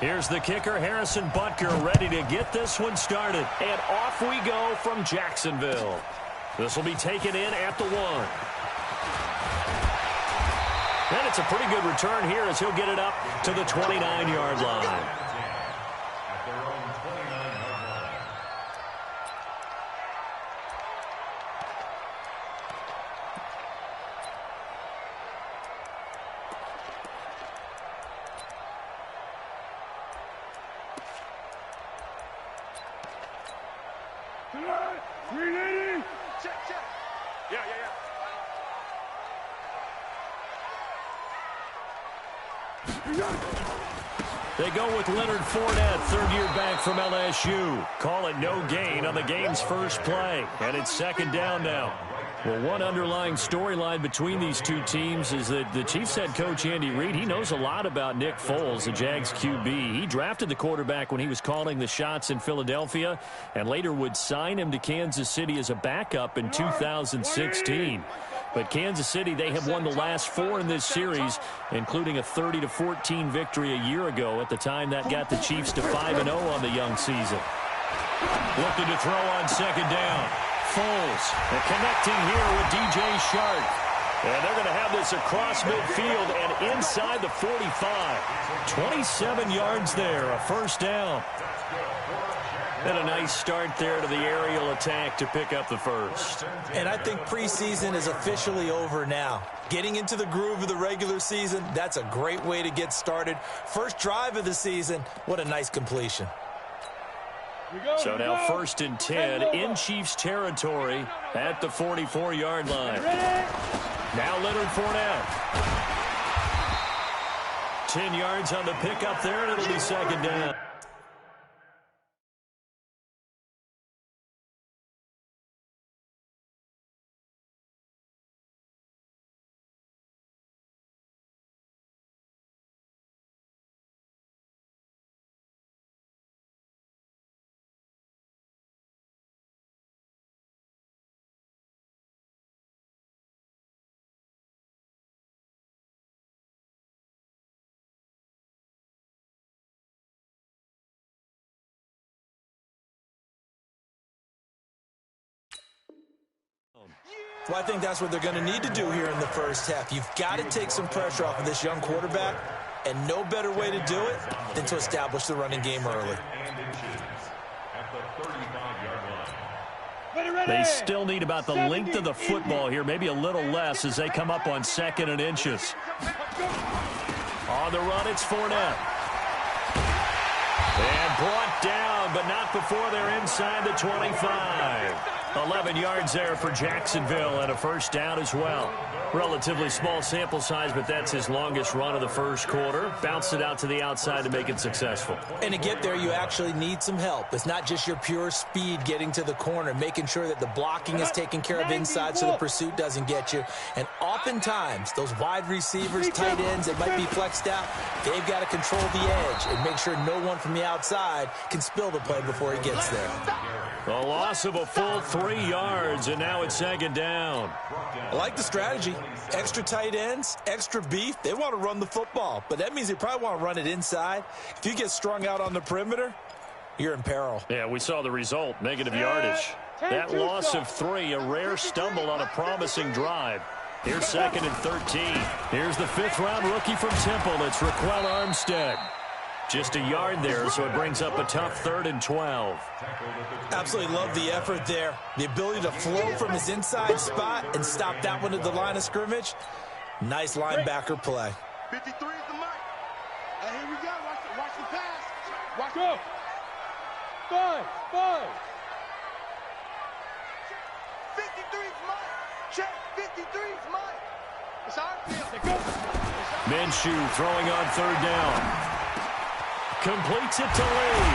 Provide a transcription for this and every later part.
Here's the kicker, Harrison Butker, ready to get this one started. And off we go from Jacksonville. This will be taken in at the 1. And it's a pretty good return here as he'll get it up to the 29-yard line. They go with Leonard Fournette, third-year back from LSU. Call it no gain on the game's first play, and it's second down now. Well, one underlying storyline between these two teams is that the Chiefs head coach Andy Reid, he knows a lot about Nick Foles, the Jags QB. He drafted the quarterback when he was calling the shots in Philadelphia and later would sign him to Kansas City as a backup in 2016. But Kansas City, they have won the last 4 in this series, including a 30-14 victory a year ago. At the time, that got the Chiefs to 5-0 on the young season. Looking to throw on second down. Foles, and connecting here with DJ Shark. And they're going to have this across midfield and inside the 45. 27 yards there, a first down. And a nice start there to the aerial attack to pick up the first. And I think preseason is officially over now. Getting into the groove of the regular season, that's a great way to get started. First drive of the season, what a nice completion. So now 1st and 10 in Chiefs territory at the 44-yard line. Now Leonard Fournette. 10 yards on the pickup there, and it'll be second down. Well, I think that's what they're going to need to do here in the first half. You've got to take some pressure off of this young quarterback, and no better way to do it than to establish the running game early. They still need about the length of the football here, maybe a little less as they come up on 2nd and inches. On the run, it's Fournette. And brought down, but not before they're inside the 25. 11 yards there for Jacksonville and a first down as well. Relatively small sample size, but that's his longest run of the first quarter. Bounced it out to the outside to make it successful. And to get there, you actually need some help. It's not just your pure speed getting to the corner, making sure that the blocking is taken care of inside so the pursuit doesn't get you. And oftentimes, those wide receivers, tight ends that might be flexed out, they've got to control the edge and make sure no one from the outside can spill the play before he gets there. A loss of a full 3 yards, and now it's second down. I like the strategy. Extra tight ends, extra beef. They want to run the football, but that means they probably want to run it inside. If you get strung out on the perimeter, you're in peril. Yeah, we saw the result, negative yardage. That loss of 3, a rare stumble on a promising drive. Here's 2nd and 13. Here's the 5th-round rookie from Temple. It's Raquel Armstead. Just a yard there, so it brings up a tough 3rd and 12. Absolutely love the effort there. The ability to flow from his inside spot and stop that one at the line of scrimmage. Nice linebacker play. 53 is the mark. Here we go. Watch the pass. Watch go. 5. 53 is mine. Check. 53 is mine. It's our field. Minshew throwing on 3rd down. Completes it to Lee.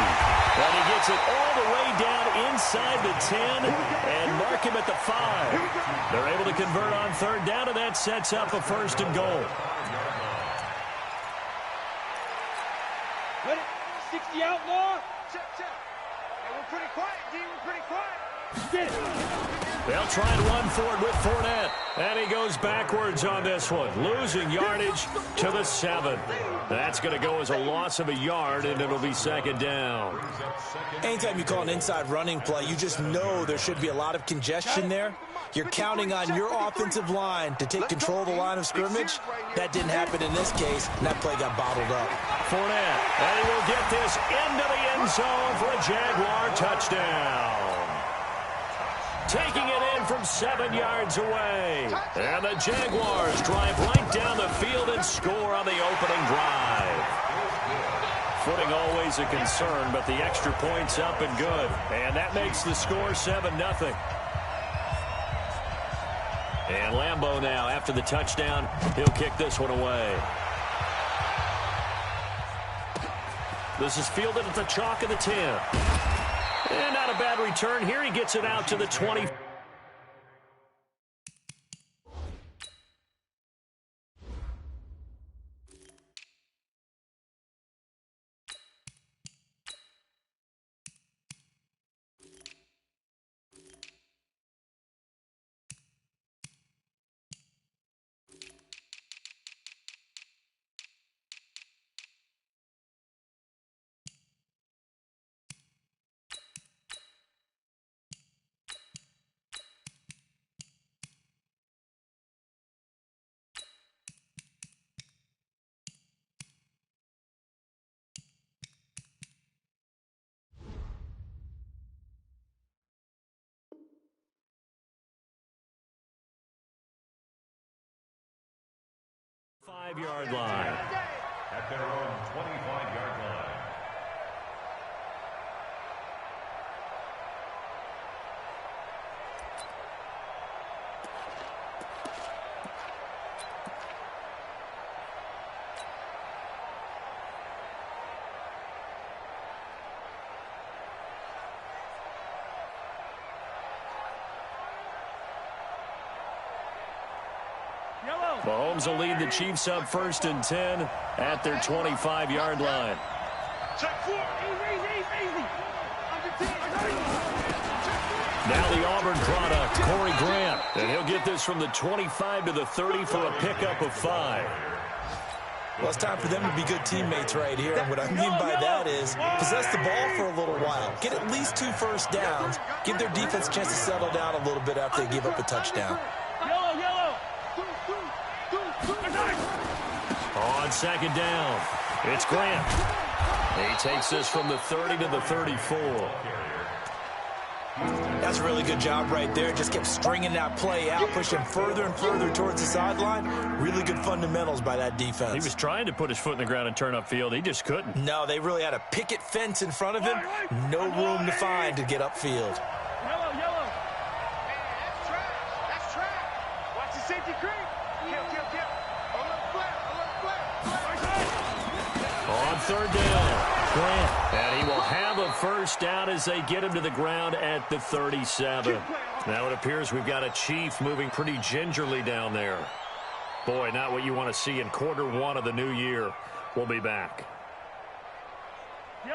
And he gets it all the way down inside the 10 and mark him at the 5. They're able to convert on 3rd down, and that sets up a 1st and goal. Ready? 60 out, more. Check. Hey, we're pretty quiet, D. We're pretty quiet. They'll try and run for it with Fournette. And he goes backwards on this one, losing yardage to the 7. That's going to go as a loss of a yard, and it'll be 2nd down. Anytime you call an inside running play, you just know there should be a lot of congestion there. You're counting on your offensive line to take control of the line of scrimmage. That didn't happen in this case, and that play got bottled up. Fournette, and he will get this into the end zone for a Jaguar touchdown. Taking it in from 7 yards away. And the Jaguars drive right down the field and score on the opening drive. Footing always a concern, but the extra point's up and good. And that makes the score 7-0. And Lambeau now, after the touchdown, he'll kick this one away. This is fielded at the chalk of the 10. And not a bad return here. He gets it out to the 20. Five-yard line. At their own 25-yard line. Mahomes will lead the Chiefs up 1st and 10 at their 25-yard line. Now the Auburn product, Corey Grant. And he'll get this from the 25 to the 30 for a pickup of 5. Well, it's time for them to be good teammates right here. And what I mean by that is possess the ball for a little while. Get at least 2 first downs. Give their defense a chance to settle down a little bit after they give up a touchdown. On 2nd down, it's Grant. He takes this from the 30 to the 34. That's a really good job right there. Just kept stringing that play out, pushing further and further towards the sideline. Really good fundamentals by that defense. He was trying to put his foot in the ground and turn upfield. He just couldn't. No, they really had a picket fence in front of him. No room to find to get upfield. Yellow. That's track. Watch the safety creep. Kill. On 3rd down, Grant. And he will have a first down as they get him to the ground at the 37. Now it appears we've got a Chief moving pretty gingerly down there. Boy, not what you want to see in Q1 of the new year. We'll be back.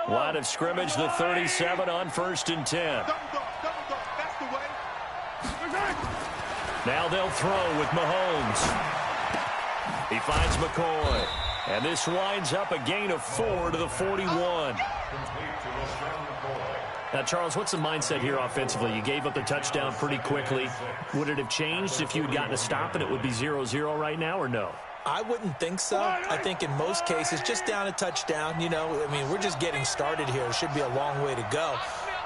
Line of scrimmage, the 37 on 1st and 10. That's the way. Now they'll throw with Mahomes. He finds McCoy. And this winds up a gain of 4 to the 41. Now, Charles, what's the mindset here offensively? You gave up the touchdown pretty quickly. Would it have changed if you had gotten a stop and it would be 0-0 right now, or no? I wouldn't think so. I think in most cases, just down a touchdown, we're just getting started here. It should be a long way to go.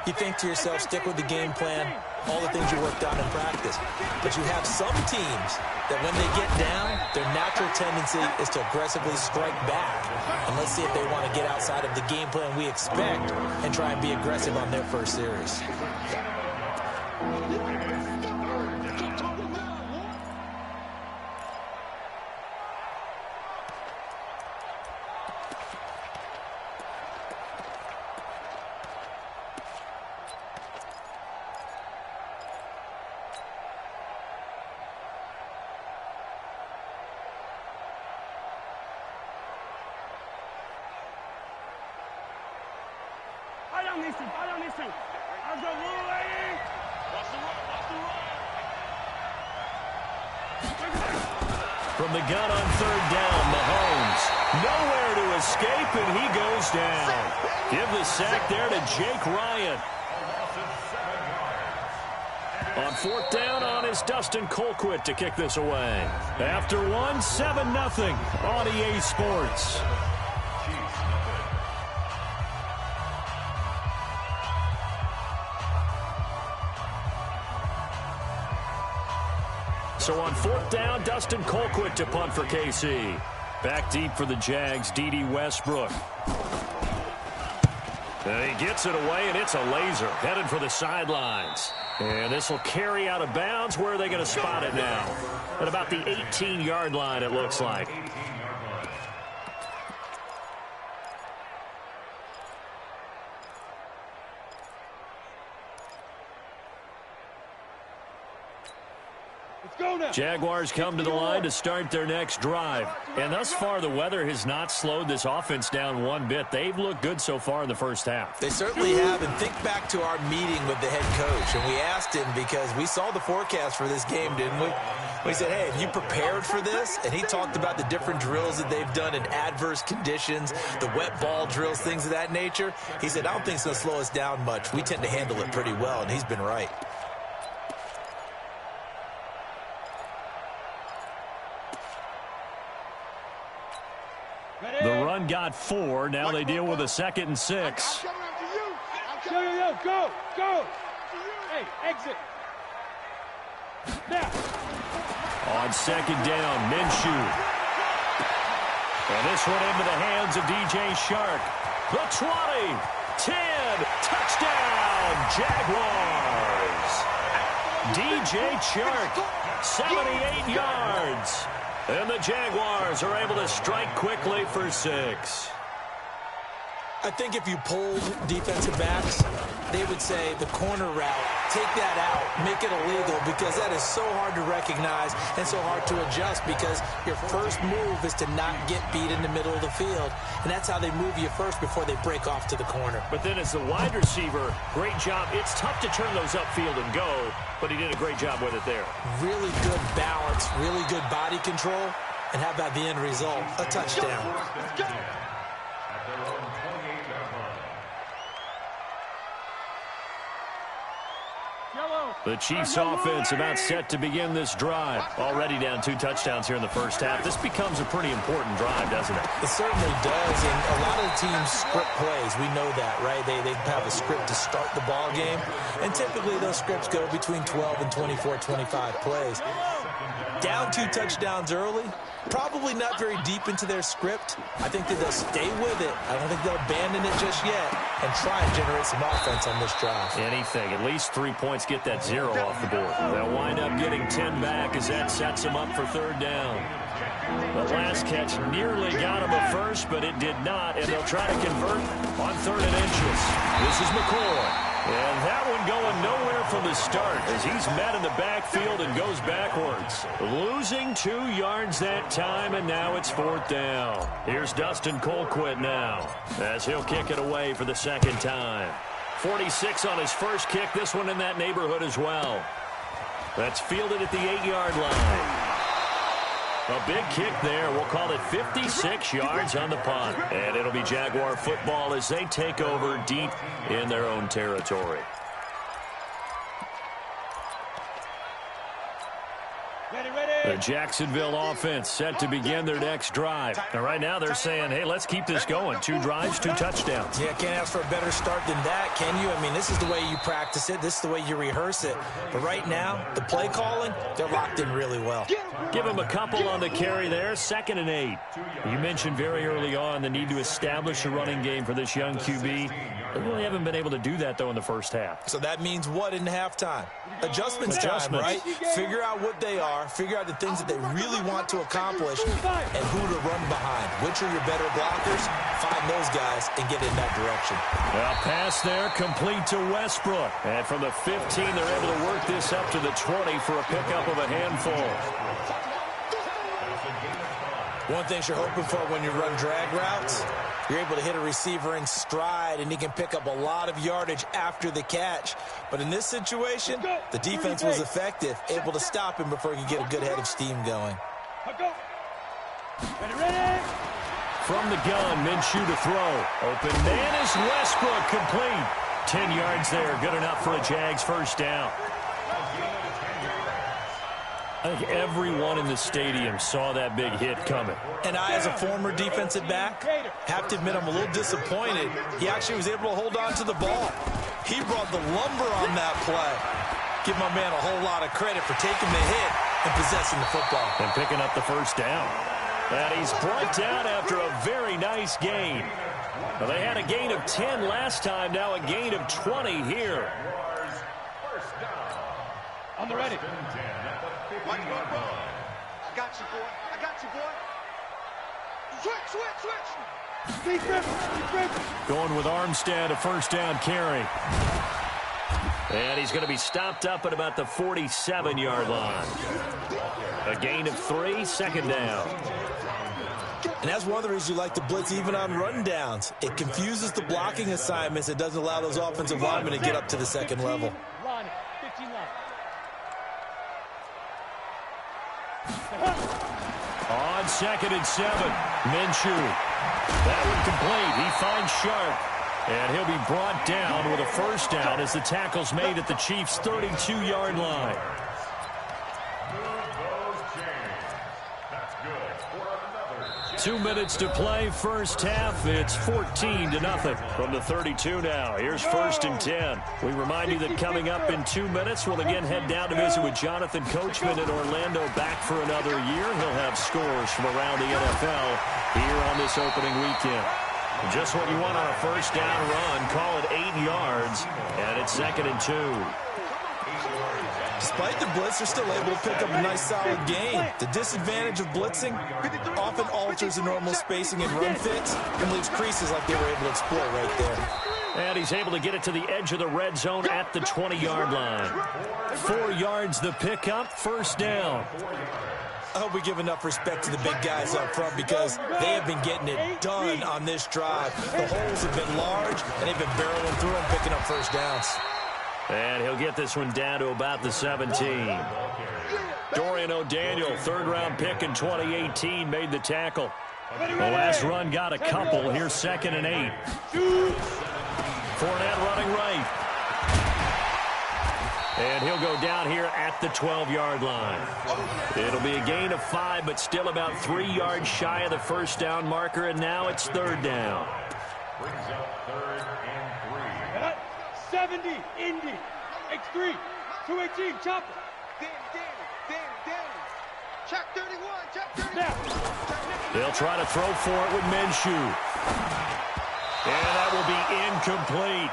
You think to yourself, stick with the game plan, all the things you worked out in practice. But you have some teams that when they get down, their natural tendency is to aggressively strike back. And let's see if they want to get outside of the game plan we expect and try and be aggressive on their first series. From the gun on third down, Mahomes. Nowhere to escape, and he goes down. Give the sack there to Jake Ryan. On fourth down on is Dustin Colquitt to kick this away. After one, 7-0 on EA Sports. So on fourth down, Dustin Colquitt to punt for KC. Back deep for the Jags, D.D. Westbrook. And he gets it away, and it's a laser headed for the sidelines. And this will carry out of bounds. Where are they going to spot it now? At about the 18-yard line, it looks like. Jaguars come to the line to start their next drive. And thus far, the weather has not slowed this offense down one bit. They've looked good so far in the first half. They certainly have. And think back to our meeting with the head coach. And we asked him, because we saw the forecast for this game, didn't we? We said, hey, have you prepared for this? And he talked about the different drills that they've done in adverse conditions, the wet ball drills, things of that nature. He said, I don't think it's going to slow us down much. We tend to handle it pretty well, and he's been right. The run got 4. Now they deal with a 2nd and 6. Go. Hey, exit. Now. On 2nd down, Minshew. And this one into the hands of DJ Shark. The 20, 10, touchdown, Jaguars. DJ Shark, 78 yards. And the Jaguars are able to strike quickly for 6. I think if you polled defensive backs, they would say the corner route, take that out, make it illegal, because that is so hard to recognize and so hard to adjust, because your first move is to not get beat in the middle of the field. And that's how they move you first before they break off to the corner. But then as the wide receiver, great job. It's tough to turn those upfield and go, but he did a great job with it there. Really good balance, really good body control, and how about the end result? A touchdown. The Chiefs offense about set to begin this drive. Already down 2 touchdowns here in the first half. This becomes a pretty important drive, doesn't it? It certainly does, and a lot of the teams script plays. We know that, right? They have a script to start the ball game, and typically those scripts go between 12 and 24, 25 plays. Down 2 touchdowns early, probably not very deep into their script. I think that they'll stay with it. I don't think they'll abandon it just yet and try and generate some offense on this drive. Anything. At least 3 points, get that 0 off the board. They'll wind up getting 10 back as that sets them up for 3rd down. The last catch nearly got him a first, but it did not, and they'll try to convert on 3rd and inches. This is McCoy. And that one going nowhere from the start as he's met in the backfield and goes backwards. Losing 2 yards that time, and now it's 4th down. Here's Dustin Colquitt now as he'll kick it away for the 2nd time. 46 on his first kick, this one in that neighborhood as well. That's fielded at the 8-yard line. A big kick there. We'll call it 56 yards on the punt. And it'll be Jaguar football as they take over deep in their own territory. The Jacksonville offense set to begin their next drive. And right now they're saying, hey, let's keep this going. 2 drives, 2 touchdowns. Yeah, can't ask for a better start than that, can you? I mean, this is the way you practice it. This is the way you rehearse it. But right now, the play calling, they're locked in really well. Give them a couple on the carry there. 2nd and 8. You mentioned very early on the need to establish a running game for this young QB. They really haven't been able to do that, though, in the first half. So that means what in halftime? Adjustments time, right? Figure out what they are. Figure out the things that they really want to accomplish and who to run behind. Which are your better blockers? Find those guys and get in that direction. A pass there complete to Westbrook. And from the 15, they're able to work this up to the 20 for a pickup of a handful. One thing you're hoping for when you run drag routes, you're able to hit a receiver in stride, and he can pick up a lot of yardage after the catch. But in this situation, the defense was effective, able to stop him before he could get a good head of steam going. From the gun, Minshew to throw. Open man is Westbrook, complete. 10 yards there, good enough for a Jags first down. I think everyone in the stadium saw that big hit coming. And I, as a former defensive back, have to admit I'm a little disappointed. He actually was able to hold on to the ball. He brought the lumber on that play. Give my man a whole lot of credit for taking the hit and possessing the football. And picking up the first down. And he's brought down after a very nice gain. Well, they had a gain of 10 last time, now a gain of 20 here. On the ready. I got you, boy. I got you, boy. Switch. Keep gripping. Going with Armstead, a first down carry. And he's going to be stopped up at about the 47-yard line. A gain of 3, second down. And that's one of the reasons you like to blitz even on run downs. It confuses the blocking assignments. It doesn't allow those offensive linemen to get up to the second level. On 2nd and 7, Minshew. That one complete. He finds Sharp. And he'll be brought down with a first down as the tackle's made at the Chiefs' 32-yard line. 2 minutes to play, first half. It's 14-0 from the 32 now. Here's 1st and 10. We remind you that coming up in 2 minutes, we'll again head down to visit with Jonathan Coachman in Orlando, back for another year. He'll have scores from around the NFL here on this opening weekend. Just what you want on a first down run. Call it 8 yards, and it's 2nd and 2. Despite the blitz, they're still able to pick up a nice solid gain. The disadvantage of blitzing often alters the normal spacing and run fits and leaves creases like they were able to exploit right there. And he's able to get it to the edge of the red zone at the 20-yard line. 4 yards the pickup, first down. I hope we give enough respect to the big guys up front because they have been getting it done on this drive. The holes have been large, and they've been barreling through them, picking up first downs. And he'll get this one down to about the 17. Dorian O'Daniel, third-round pick in 2018, made the tackle. The last run got a couple. Here's 2nd and 8. Fournette running right. And he'll go down here at the 12-yard line. It'll be a gain of 5, but still about 3 yards shy of the first down marker, and now it's 3rd down. Brings up 3rd and 3. 70, Indy, X3, 218, chopper. Danny. Check 31, check 31. They'll try to throw for it with Minshew. And that will be incomplete.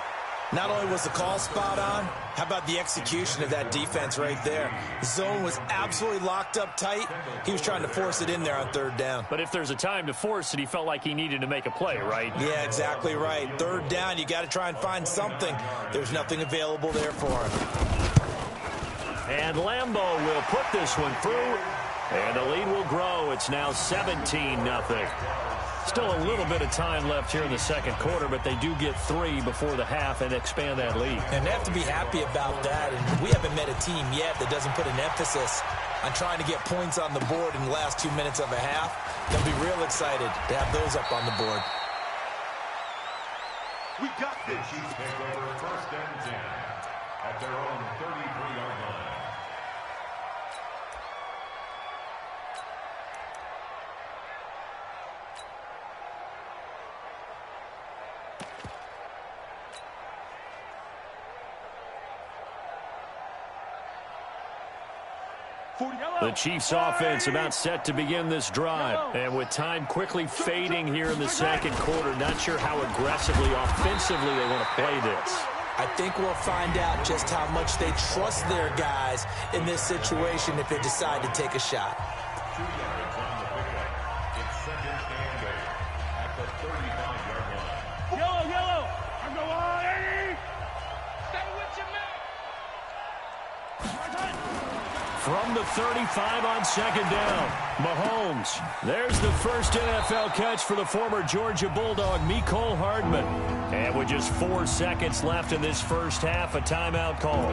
Not only was the call spot on, how about the execution of that defense right there? The zone was absolutely locked up tight. He was trying to force it in there on 3rd down. But if there's a time to force it, he felt like he needed to make a play, right? Yeah, exactly right. 3rd down, you got to try and find something. There's nothing available there for him. And Lambeau will put this one through, and the lead will grow. It's now 17-0. Still a little bit of time left here in the second quarter, but they do get 3 before the half and expand that lead. And they have to be happy about that. And we haven't met a team yet that doesn't put an emphasis on trying to get points on the board in the last 2 minutes of a half. They'll be real excited to have those up on the board. We got this. Chiefs take over 1st and 10 at their own 33-yard line. The Chiefs offense about set to begin this drive. And with time quickly fading here in the second quarter, not sure how aggressively, offensively they want to play this. I think we'll find out just how much they trust their guys in this situation if they decide to take a shot. 2 yards on the pickup. It's 2nd and 8 at the 35-yard line. Yellow. I'm going on, Eddie. Stay with your man. from the 35 on second down. Mahomes. There's the first NFL catch for the former Georgia Bulldog, Mecole Hardman. And with just 4 seconds left in this first half, a timeout call.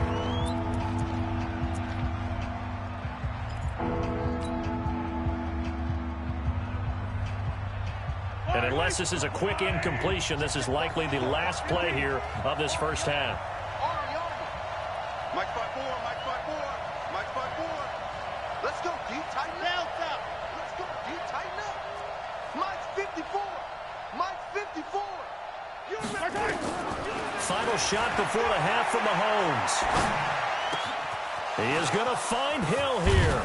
And unless this is a quick incompletion, this is likely the last play here of this first half. Mike 5-4, Mike 5-4, Mike 5-4. Let's go, D, tighten up. Let's go, D, tighten up. Mike's 54. Mike's 54. Final shot before the half from Mahomes. He is going to find Hill here.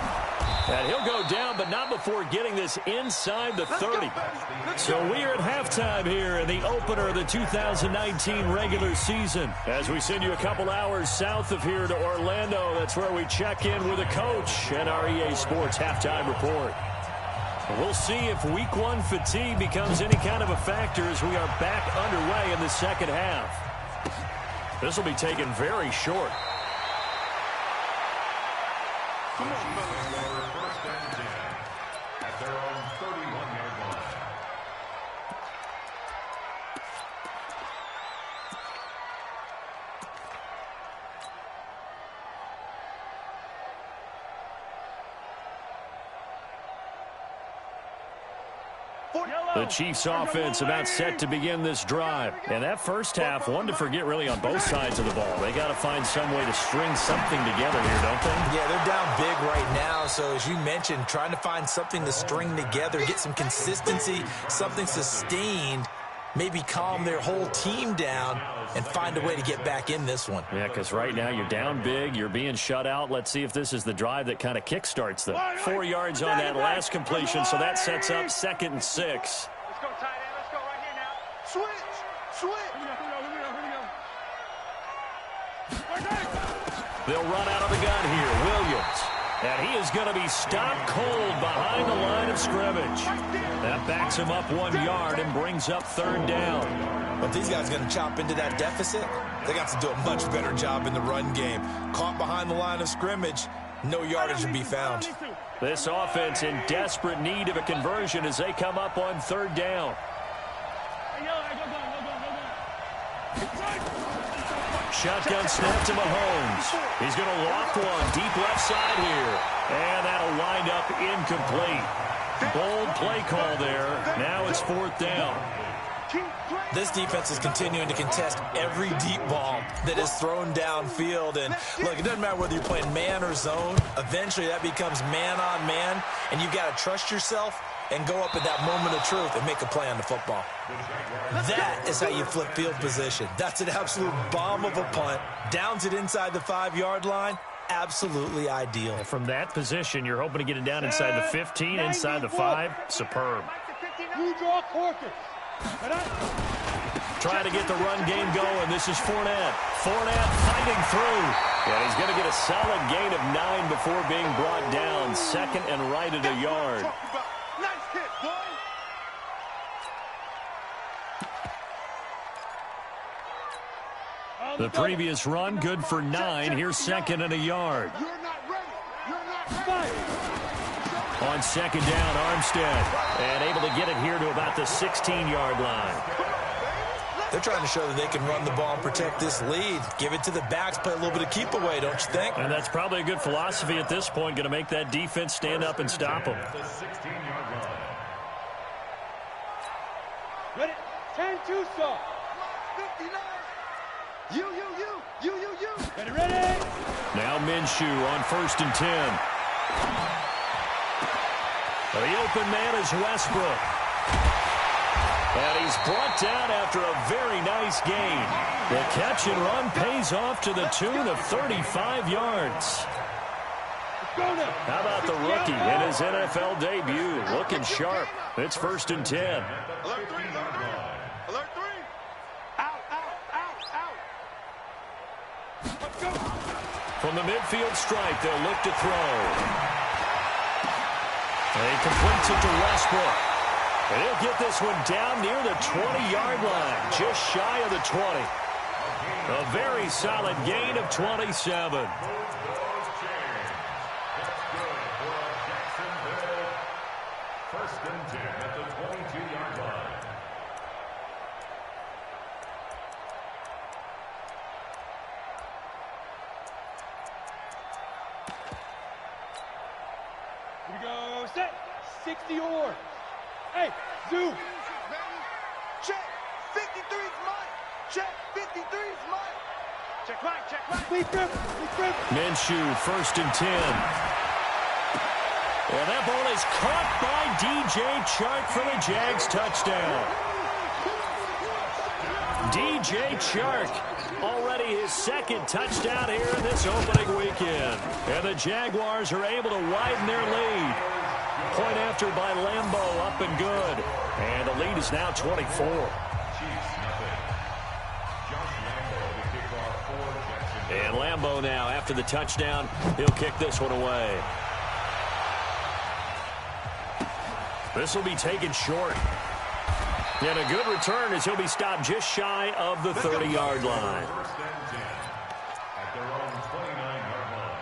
And he'll go down, but not before getting this inside the 30. So we are at halftime here in the opener of the 2019 regular season. As we send you a couple hours south of here to Orlando, that's where we check in with a coach and our EA Sports halftime report. We'll see if week 1 fatigue becomes any kind of a factor as we are back underway in the second half. This will be taken very short. Come on, fellas. First and 10 at their own 31-yard line. The Chiefs offense about set to begin this drive. And that first half, one to forget really on both sides of the ball. They got to find some way to string something together here, don't they? Yeah, they're down big right now. So as you mentioned, trying to find something to string together, get some consistency, something sustained, maybe calm their whole team down and find a way to get back in this one. Yeah, because right now you're down big, you're being shut out. Let's see if this is the drive that kind of kickstarts them. 4 yards on that last completion, so that sets up 2nd and 6. Let's go, tight end. Let's go right here now. Switch. They'll run out of the gun here. Williams. And he is going to be stopped cold behind the line of scrimmage. That backs him up 1 yard and brings up 3rd down. But these guys are going to chop into that deficit. They got to do a much better job in the run game. Caught behind the line of scrimmage, no yardage to be found. This offense in desperate need of a conversion as they come up on 3rd down. Shotgun snap to Mahomes. He's going to loft one deep left side here. And that'll wind up incomplete. Bold play call there. Now it's 4th down. This defense is continuing to contest every deep ball that is thrown downfield. And look, it doesn't matter whether you're playing man or zone. Eventually that becomes man on man. And you've got to trust yourself and go up at that moment of truth and make a play on the football. That is how you flip field position. That's an absolute bomb of a punt. Downs it inside the 5-yard line. Absolutely ideal. From that position, you're hoping to get it down inside the 15, inside the 5. Superb. You draw quarter. Trying to get the run game going. This is Fournette. Fournette fighting through. And he's going to get a solid gain of 9 before being brought down. 2nd and right at a yard. Nice hit, boy. The previous run, good for 9. Here's 2nd and a yard. You're not ready. You're not ready. On 2nd down, Armstead. And able to get it here to about the 16-yard line. They're trying to show that they can run the ball and protect this lead. Give it to the backs, play a little bit of keep away, don't you think? And that's probably a good philosophy at this point, going to make that defense stand up and stop them. The 16-yard line. Ready? 10-2, sir. 59. You. Ready? Now Minshew on 1st and 10. The open man is Westbrook. And he's brought down after a very nice gain. The catch and run pays off to the tune of 35 yards. How about the rookie in his NFL debut? Looking sharp. It's 1st and 10. Alert 3. Alert 3. Out. Let's go. From the midfield stripe, they'll look to throw. And he completes it to Westbrook. And he'll get this one down near the 20-yard line, just shy of the 20. A very solid gain of 27. First and 10 at the 22-yard line. Here we go, set, 60 or. Hey, zoom. Check, 53's mine. Check, 53's mine. Check right, check right. Lead grip. Minshew, first and 10. And that ball is caught by DJ Chark for the Jags touchdown. DJ Chark, already his second touchdown here in this opening weekend. And the Jaguars are able to widen their lead. Point after by Lambeau, up and good. And the lead is now 24. And Lambeau now, after the touchdown, he'll kick this one away. This will be taken short. And a good return as he'll be stopped just shy of the 30-yard line. First and 10 at their own 29-yard line.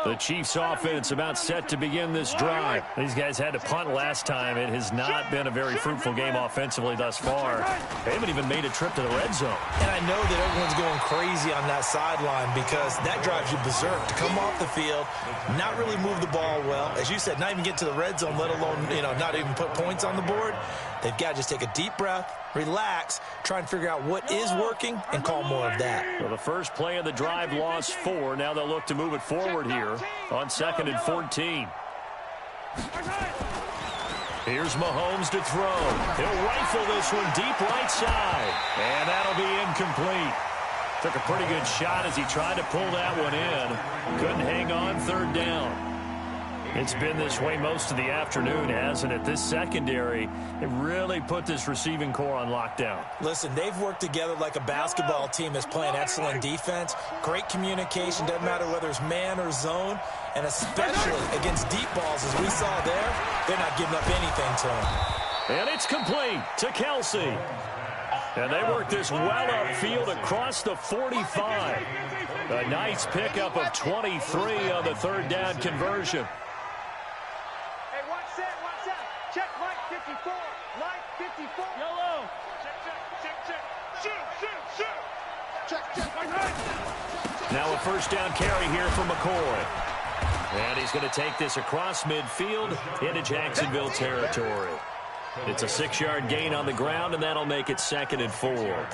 The Chiefs offense about set to begin this drive. These guys had to punt last time. It has not been a very fruitful game offensively thus far. They haven't even made a trip to the red zone. And I know that everyone's going crazy on that sideline because that drives you berserk. To come off the field, not really move the ball well. As you said, not even get to the red zone, let alone, not even put points on the board. They've got to just take a deep breath, relax, try and figure out what is working, and call more of that. Well, the first play of the drive lost 4. Now they'll look to move it forward here on 2nd and 14. Here's Mahomes to throw. He'll rifle this one deep right side. And that'll be incomplete. Took a pretty good shot as he tried to pull that one in. Couldn't hang on, 3rd down. It's been this way most of the afternoon, hasn't it? This secondary, it really put this receiving core on lockdown. Listen, they've worked together like a basketball team that's playing excellent defense. Great communication, doesn't matter whether it's man or zone. And especially against deep balls, as we saw there, they're not giving up anything to them. And it's complete to Kelsey. And they work this well upfield across the 45. A nice pickup of 23 on the 3rd down conversion. Check, Mike 54. Mike 54. Yellow. Check. Shoot. Check. Now a first down carry here for McCoy. And he's going to take this across midfield into Jacksonville territory. It's a 6-yard gain on the ground, and that'll make it 2nd and 4.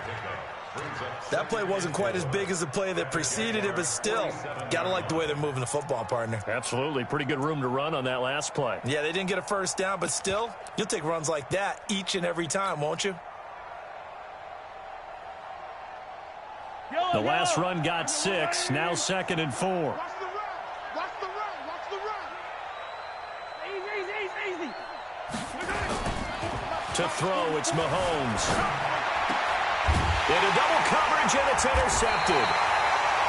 That play wasn't quite as big as the play that preceded it, but still, got to like the way they're moving the football, partner. Absolutely. Pretty good room to run on that last play. Yeah, they didn't get a first down, but still, you'll take runs like that each and every time, won't you? The last run got 6, now 2nd and 4. Watch the run. Easy. To throw, it's Mahomes. Into double coverage, and it's intercepted.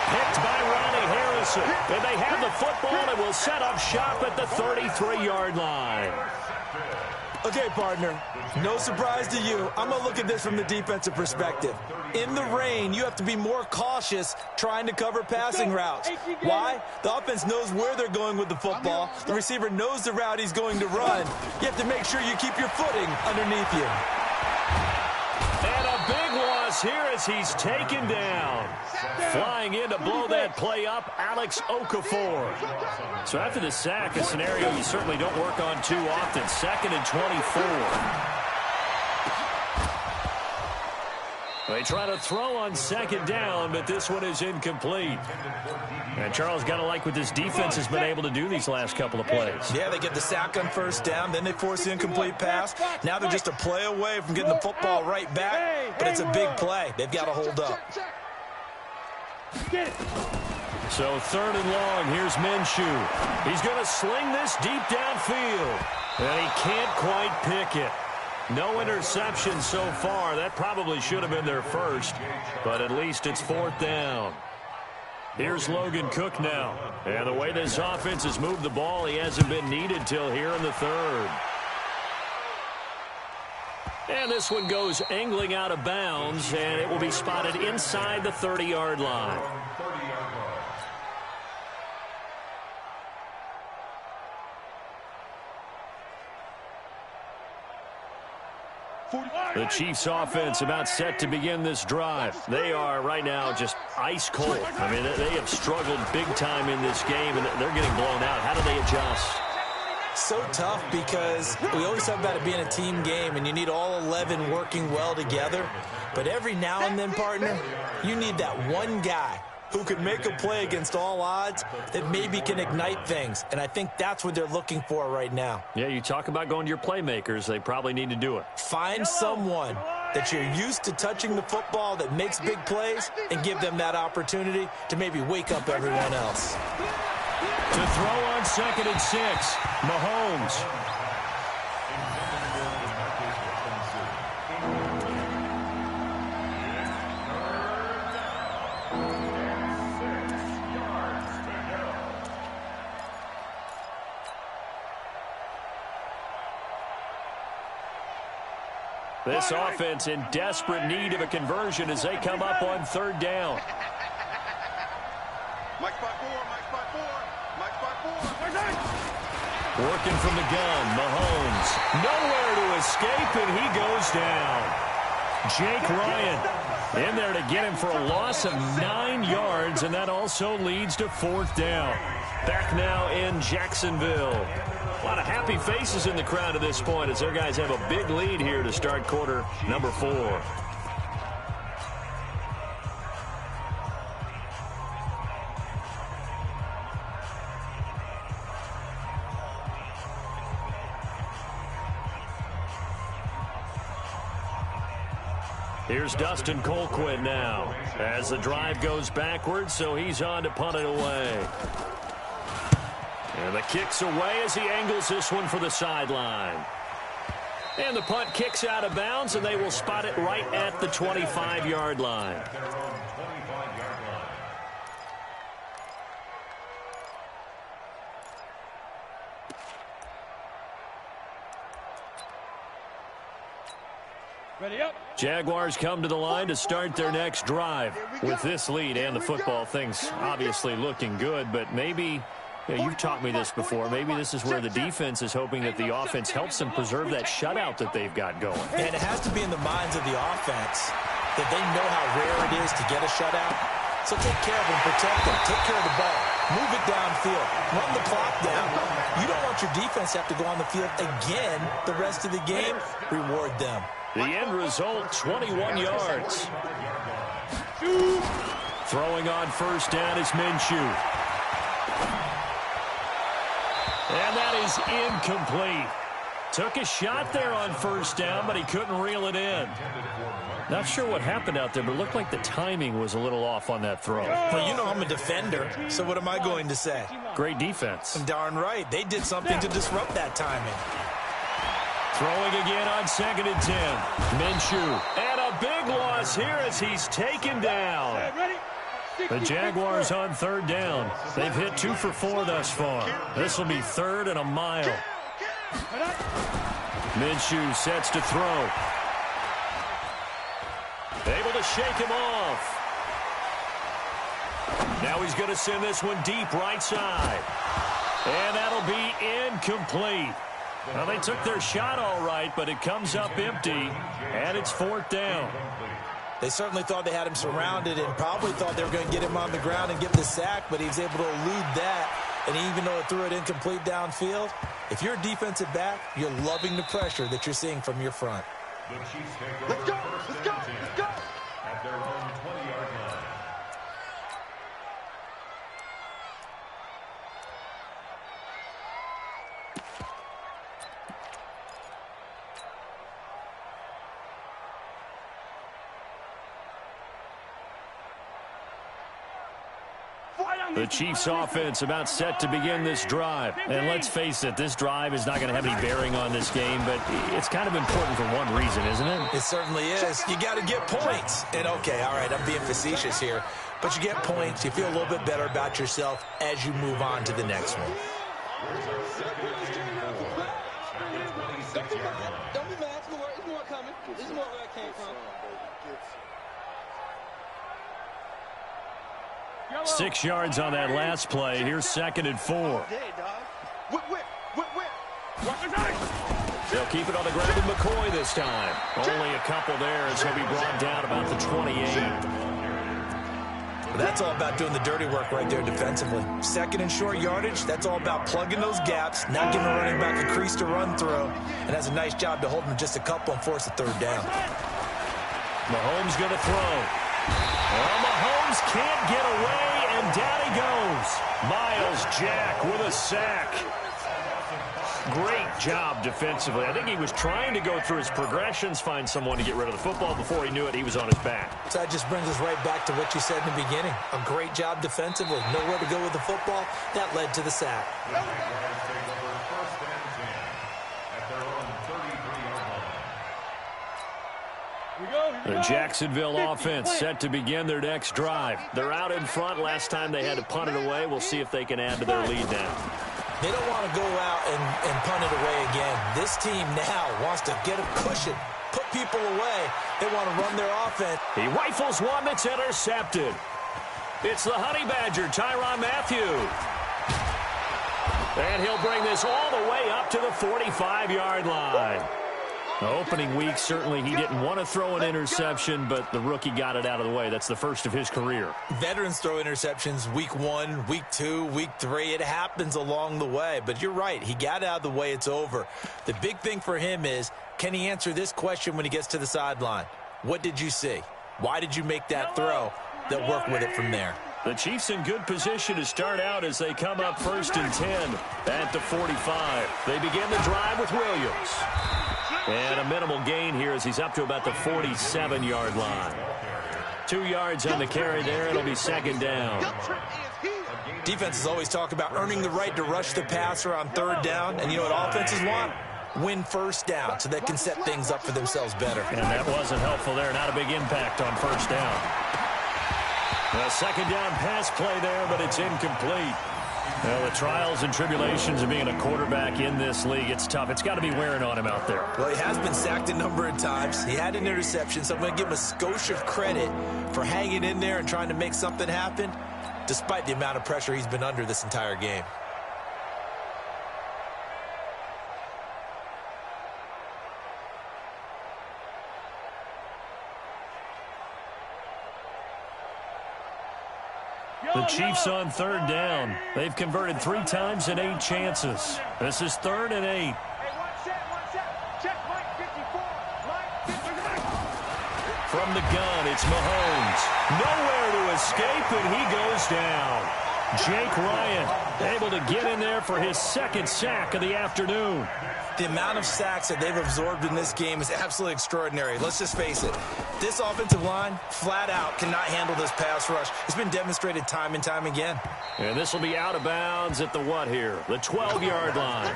Picked by Ronnie Harrison. And they have the football and will set up shop at the 33-yard line. Okay, partner, no surprise to you. I'm going to look at this from the defensive perspective. In the rain, you have to be more cautious trying to cover passing routes. Why? The offense knows where they're going with the football. The receiver knows the route he's going to run. You have to make sure you keep your footing underneath you. And a big loss here as he's taken down. Flying in to blow that play up, Alex Okafor. So after the sack, a scenario you certainly don't work on too often. 2nd and 24. They try to throw on 2nd down, but this one is incomplete. And Charles, got to like what this defense has been able to do these last couple of plays. Yeah, they get the sack on 1st down, then they force the incomplete pass. Now they're just a play away from getting the football right back, but it's a big play. They've got to hold up. So 3rd and long, here's Minshew. He's going to sling this deep downfield, and he can't quite pick it. No interception so far. That probably should have been their first, but at least it's 4th down. Here's Logan Cook now. And the way this offense has moved the ball, he hasn't been needed till here in the 3rd. And this one goes angling out of bounds, and it will be spotted inside the 30-yard line. The Chiefs offense about set to begin this drive. They are right now just ice cold. I mean, they have struggled big time in this game, and they're getting blown out. How do they adjust? So tough because we always talk about it being a team game, and you need all 11 working well together. But every now and then, partner, you need that one guy who can make a play against all odds that maybe can ignite things. And I think that's what they're looking for right now. Yeah, you talk about going to your playmakers. They probably need to do it. Find someone that you're used to touching the football that makes big plays and give them that opportunity to maybe wake up everyone else. To throw on 2nd and 6, Mahomes. This offense in desperate need of a conversion as they come up on 3rd down. Mike by 4, Mike by 4, Mike by 4. Working from the gun, Mahomes. Nowhere to escape, and he goes down. Jake Ryan in there to get him for a loss of 9 yards, and that also leads to 4th down. Back now in Jacksonville. A lot of happy faces in the crowd at this point as their guys have a big lead here to start quarter number 4. Here's Dustin Colquitt now as the drive goes backwards, so he's on to punt it away. And the kick's away as he angles this one for the sideline. And the punt kicks out of bounds, and they will spot it right at the 25-yard line. Ready up. Jaguars come to the line to start their next drive. With this lead and the football, things obviously looking good, but maybe... Yeah, you've taught me this before. Maybe this is where the defense is hoping that the offense helps them preserve that shutout that they've got going. And it has to be in the minds of the offense that they know how rare it is to get a shutout. So take care of them, protect them, take care of the ball, move it downfield, run the clock down. You don't want your defense to have to go on the field again the rest of the game. Reward them. The end result, 21 yards. Throwing on 1st down is Minshew. And that is incomplete. Took a shot there on 1st down, but he couldn't reel it in. Not sure what happened out there, but it looked like the timing was a little off on that throw. Well, you know I'm a defender, so what am I going to say? Great defense. Darn right. They did something to disrupt that timing. Throwing again on 2nd and 10. Minshew. And a big loss here as he's taken down. The Jaguars on 3rd down. They've hit 2 for 4 thus far. This will be 3rd and a mile. Minshew sets to throw. Able to shake him off. Now he's going to send this one deep right side. And that'll be incomplete. Well, they took their shot all right, but it comes up empty, and it's 4th down. They certainly thought they had him surrounded and probably thought they were going to get him on the ground and get the sack, but he was able to elude that. And even though it threw it incomplete downfield, if you're a defensive back, you're loving the pressure that you're seeing from your front. Let's go, let's go, let's go. At their own 20-yard line. The Chiefs offense about set to begin this drive. And let's face it, this drive is not going to have any bearing on this game, but it's kind of important for one reason, isn't it? It certainly is. You got to get points. And okay, all right, I'm being facetious here, but you get points, you feel a little bit better about yourself as you move on to the next one. Don't be mad. It's more coming. This is where I came from. 6 yards on that last play. Here's 2nd and 4. They'll keep it on the ground with McCoy this time. Only a couple there as he'll be brought down about the 28. That's all about doing the dirty work right there defensively. 2nd and short yardage, that's all about plugging those gaps, not giving a running back a crease to run through, and has a nice job to hold him just a couple and force a 3rd down. Mahomes going to throw. Well, Mahomes can't get away, and down he goes. Miles Jack with a sack. Great job defensively. I think he was trying to go through his progressions, find someone to get rid of the football. Before he knew it, he was on his back. So that just brings us right back to what you said in the beginning. A great job defensively. Nowhere to go with the football. That led to the sack. The Jacksonville offense set to begin their next drive. They're out in front. Last time they had to punt it away. We'll see if they can add to their lead now. They don't want to go out and punt it away again. This team now wants to get a cushion, put people away. They want to run their offense. He rifles one that's intercepted. It's the Honey Badger, Tyrann Mathieu. And he'll bring this all the way up to the 45-yard line. The opening week, certainly he didn't want to throw an interception, but the rookie got it out of the way. That's the first of his career. Veterans throw interceptions week 1, week 2, week 3. It happens along the way. But you're right. He got out of the way. It's over. The big thing for him is, can he answer this question when he gets to the sideline? What did you see? Why did you make that throw? They'll work with it from there. The Chiefs in good position to start out as they come up 1st and 10 at the 45. They begin the drive with Williams. And a minimal gain here as he's up to about the 47-yard line. 2 yards on the carry there. It'll be 2nd down. Defenses always talk about earning the right to rush the passer on 3rd down. And you know what offenses want? Win 1st down so they can set things up for themselves better. And that wasn't helpful there. Not a big impact on 1st down. A 2nd down pass play there, but it's incomplete. Well, the trials and tribulations of being a quarterback in this league, it's tough. It's got to be wearing on him out there. Well, he has been sacked a number of times. He had an interception, so I'm going to give him a skosh of credit for hanging in there and trying to make something happen, despite the amount of pressure he's been under this entire game. The Chiefs on 3rd down. They've converted 3 times in 8 chances. This is 3rd and 8. Hey, one set. Check Mike 54. Mike 54. From the gun, it's Mahomes. Nowhere to escape, and he goes down. Jake Ryan able to get in there for his 2nd sack of the afternoon. The amount of sacks that they've absorbed in this game is absolutely extraordinary. Let's just face it. This offensive line, flat out, cannot handle this pass rush. It's been demonstrated time and time again. And this will be out of bounds at the what here? The 12-yard line.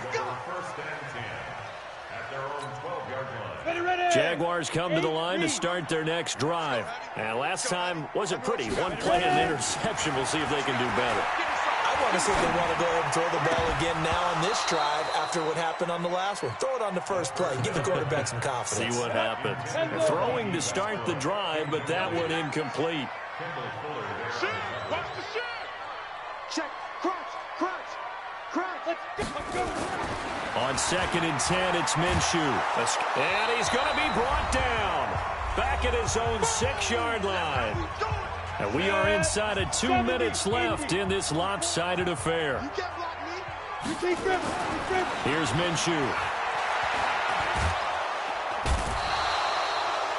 Jaguars come to the line to start their next drive. And last time wasn't pretty. One play and an interception. We'll see if they can do better. I want to see if they want to go ahead and throw the ball again now on this drive after what happened on the last one. Throw it on the first play. Give the quarterback some confidence. See what happens. Throwing to start the drive, but that one incomplete. Watch the shot. Check. Crunch. Let's go. On 2nd and 10, it's Minshew. And he's going to be brought down. Back at his own 6-yard line. And we are inside of 2 minutes left in this lopsided affair. Here's Minshew.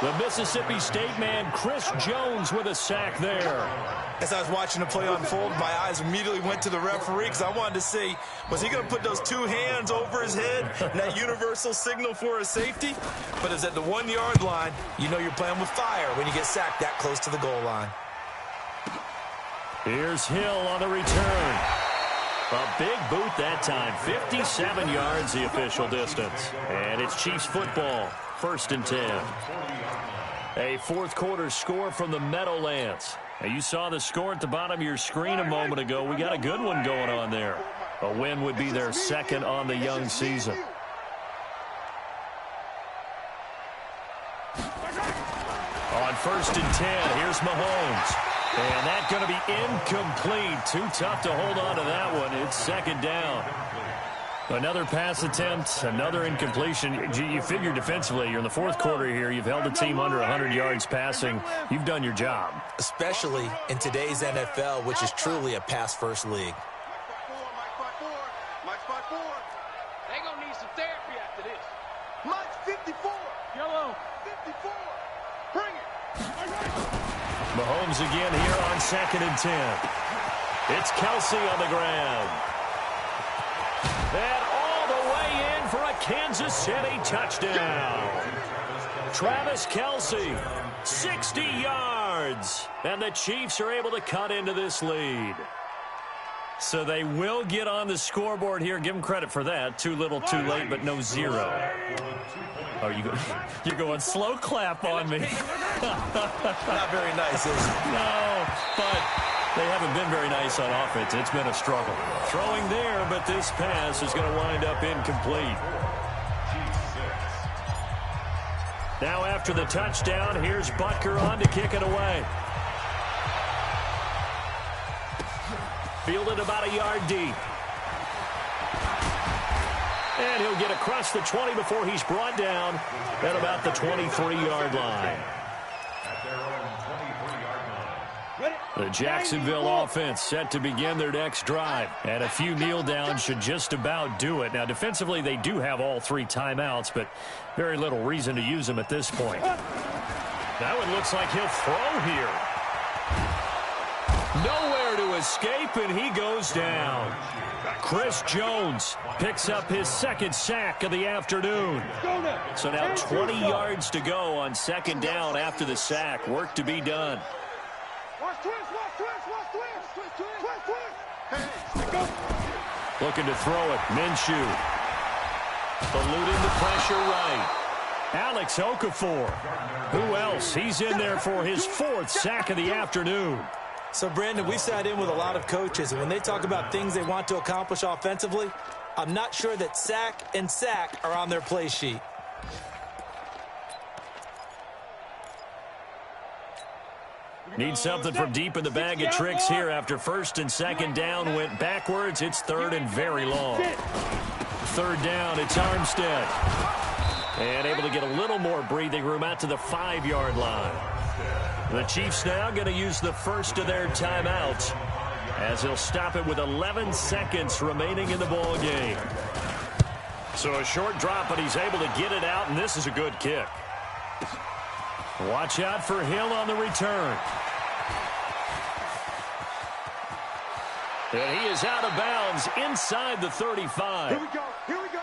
The Mississippi State man, Chris Jones, with a sack there. As I was watching the play unfold, my eyes immediately went to the referee because I wanted to see, was he going to put those 2 hands over his head and that universal signal for a safety? But it's at the 1-yard line. You know you're playing with fire when you get sacked that close to the goal line. Here's Hill on the return. A big boot that time. 57 yards the official distance. And it's Chiefs football. 1st and 10. A 4th quarter score from the Meadowlands. Now, you saw the score at the bottom of your screen a moment ago. We got a good one going on there. A win would be their 2nd on the young season. On 1st and 10, here's Mahomes. And that's going to be incomplete. Too tough to hold on to that one. It's 2nd down. Another pass attempt, another incompletion. You figure defensively, you're in the 4th quarter here. You've held the team under 100 yards passing. You've done your job. Especially in today's NFL, which is truly a pass-first league. They're going to need some therapy after this. Mike's 54. Yellow. 54. Bring it. Mahomes again here on 2nd and 10. It's Kelsey on the ground. And all the way in for a Kansas City touchdown. Travis Kelsey, 60 yards. And the Chiefs are able to cut into this lead. So they will get on the scoreboard here. Give them credit for that. Too little, too late, but no 0. Oh, you're going slow clap on me. Not very nice, is it? No, but they haven't been very nice on offense. It's been a struggle. Throwing there, but this pass is going to wind up incomplete. Now after the touchdown, here's Butker on to kick it away. Fielded about a yard deep. And he'll get across the 20 before he's brought down at about the 23-yard line. The Jacksonville offense set to begin their next drive. And a few kneel downs should just about do it. Now, defensively, they do have all 3 timeouts, but very little reason to use them at this point. That one looks like he'll throw here. Nowhere to escape, and he goes down. Chris Jones picks up his 2nd sack of the afternoon. So now 20 yards to go on 2nd down after the sack. Work to be done. Looking to throw it. Minshew. Eluding the pressure right. Alex Okafor. Who else? He's in there for his 4th sack of the afternoon. So, Brandon, we sat in with a lot of coaches, and when they talk about things they want to accomplish offensively, I'm not sure that sack and sack are on their play sheet. Need something from deep in the bag of tricks here after 1st and 2nd down went backwards. It's 3rd and very long. 3rd down, it's Armstead. And able to get a little more breathing room out to the 5-yard line. The Chiefs now going to use the first of their timeouts as they'll stop it with 11 seconds remaining in the ball game. So a short drop, but he's able to get it out, and this is a good kick. Watch out for Hill on the return. And he is out of bounds inside the 35. Here we go. Here we go.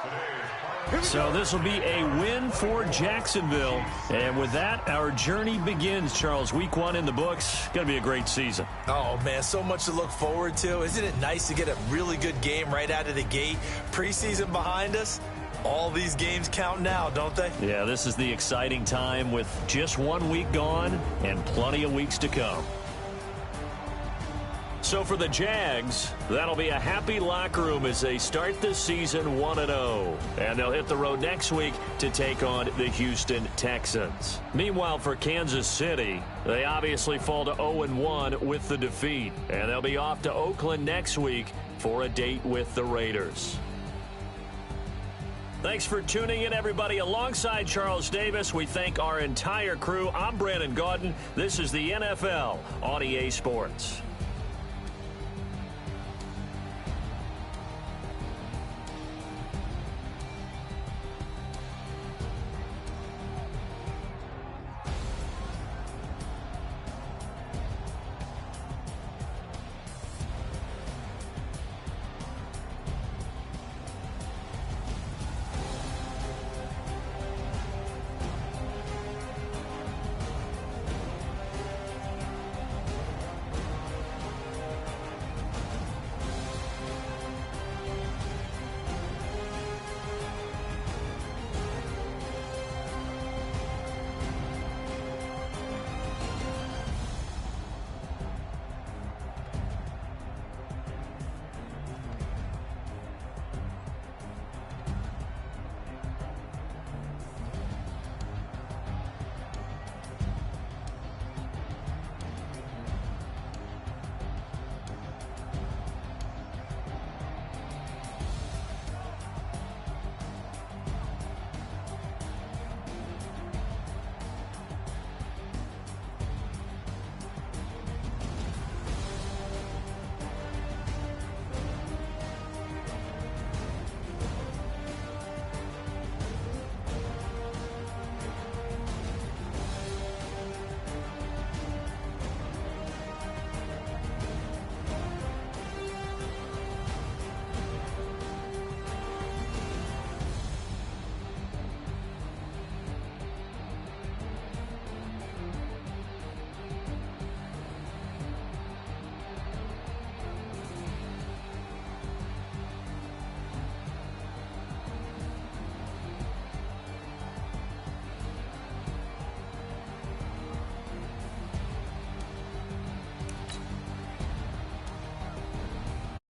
So this will be a win for Jacksonville. And with that, our journey begins, Charles. Week 1 in the books. Going to be a great season. Oh, man, so much to look forward to. Isn't it nice to get a really good game right out of the gate? Preseason behind us. All these games count now, don't they? Yeah, this is the exciting time with just 1 week gone and plenty of weeks to come. So for the Jags, that'll be a happy locker room as they start the season 1-0. And they'll hit the road next week to take on the Houston Texans. Meanwhile, for Kansas City, they obviously fall to 0-1 with the defeat. And they'll be off to Oakland next week for a date with the Raiders. Thanks for tuning in, everybody. Alongside Charles Davis, we thank our entire crew. I'm Brandon Gaudin. This is the NFL on EA Sports.